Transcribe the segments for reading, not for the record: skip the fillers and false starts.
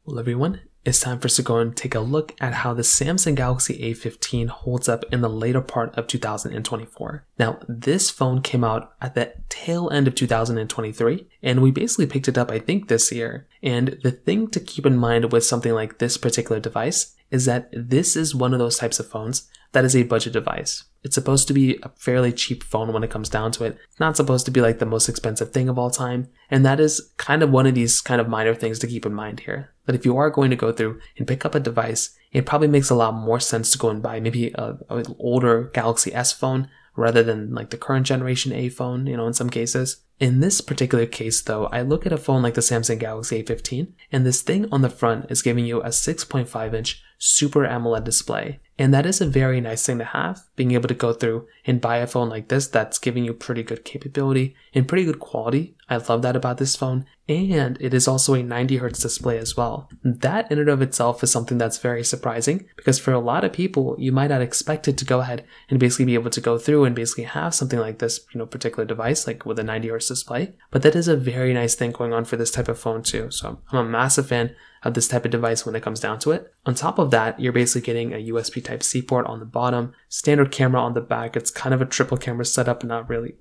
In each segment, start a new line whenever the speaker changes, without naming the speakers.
Well, everyone, it's time for us to go and take a look at how the Samsung Galaxy A15 holds up in the later part of 2024. Now, this phone came out at the tail end of 2023, and we basically picked it up, I think, this year. And the thing to keep in mind with something like this particular device is that this is one of those types of phones that is a budget device. It's supposed to be a fairly cheap phone when it comes down to it. It's not supposed to be like the most expensive thing of all time. And that is kind of one of these kind of minor things to keep in mind here. That if you are going to go through and pick up a device, it probably makes a lot more sense to go and buy maybe an older Galaxy S phone rather than like the current generation A phone, in some cases. In this particular case though, I look at a phone like the Samsung Galaxy A15, and this thing on the front is giving you a 6.5-inch Super AMOLED display. And that is a very nice thing to have, being able to go through and buy a phone like this that's giving you pretty good capability and pretty good quality. I love that about this phone. And it is also a 90Hz display as well. That in and of itself is something that's very surprising, because for a lot of people, you might not expect it to go ahead and basically be able to go through and basically have something like this, particular device, like with a 90Hz display. But that is a very nice thing going on for this type of phone too. So I'm a massive fan of this type of device when it comes down to it. On top of that, you're basically getting a USB Type-C port on the bottom, standard camera on the back. It's kind of a triple camera setup, not really.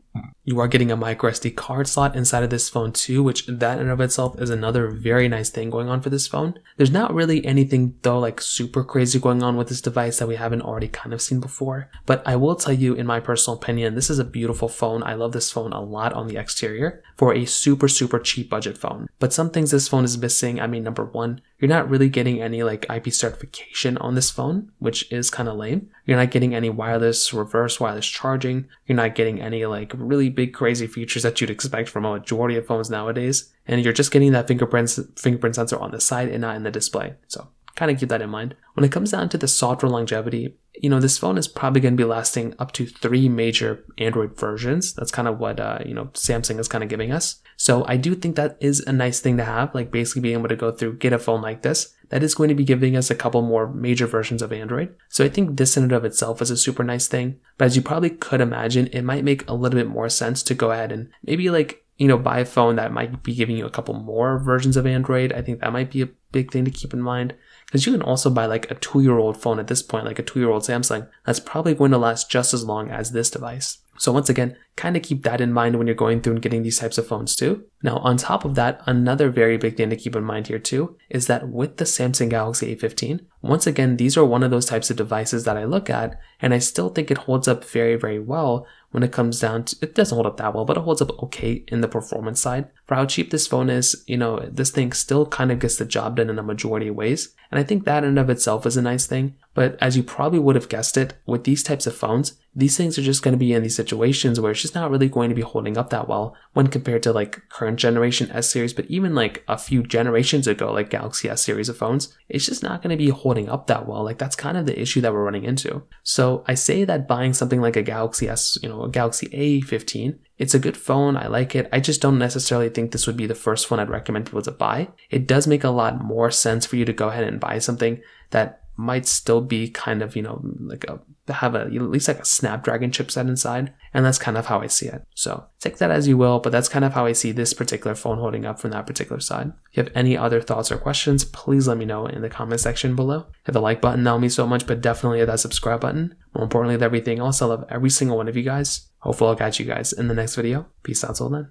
You are getting a micro SD card slot inside of this phone too, which that in and of itself is another very nice thing going on for this phone. There's not really anything though like super crazy going on with this device that we haven't already kind of seen before. But I will tell you, in my personal opinion, this is a beautiful phone. I love this phone a lot on the exterior for a super cheap budget phone. But some things this phone is missing. I mean, number one, you're not really getting any like IP certification on this phone, which is kind of lame. You're not getting any reverse wireless charging. You're not getting any like really big crazy features that you'd expect from a majority of phones nowadays. And you're just getting that fingerprint sensor on the side and not in the display. So kind of keep that in mind. When it comes down to the software longevity, this phone is probably going to be lasting up to 3 major Android versions. That's kind of what, Samsung is kind of giving us. So I do think that is a nice thing to have, like basically being able to go through, get a phone like this that is going to be giving us a couple more major versions of Android. So I think this in and of itself is a super nice thing. But as you probably could imagine, it might make a little bit more sense to go ahead and maybe buy a phone that might be giving you a couple more versions of Android. I think that might be a big thing to keep in mind, because you can also buy like a 2-year-old phone at this point, like a 2-year-old Samsung, that's probably going to last just as long as this device. So once again, kind of keep that in mind when you're going through and getting these types of phones too. Now, on top of that, another very big thing to keep in mind here too is that with the Samsung Galaxy A15, once again, these are one of those types of devices that I look at, and I still think it holds up very well when it comes down to, it doesn't hold up that well, but it holds up okay in the performance side. For how cheap this phone is, this thing still kind of gets the job done in a majority of ways. And I think that in and of itself is a nice thing. But as you probably would have guessed it, with these types of phones, these things are just going to be in these situations where it's just not really going to be holding up that well when compared to like current generation S series, but even like a few generations ago, like Galaxy S series of phones, it's just not going to be holding up that well. Like that's kind of the issue that we're running into. So I say that buying something like a Galaxy S, a Galaxy A15, it's a good phone. I like it. I just don't necessarily think this would be the first phone I'd recommend people to buy. It does make a lot more sense for you to go ahead and buy something that might still be kind of, have at least like a Snapdragon chipset inside. And that's kind of how I see it. So take that as you will, but that's kind of how I see this particular phone holding up from that particular side. If you have any other thoughts or questions, please let me know in the comment section below. Hit the like button, that will mean so much, but definitely hit that subscribe button. More importantly than everything else, I love every single one of you guys. Hopefully I'll catch you guys in the next video. Peace out till then.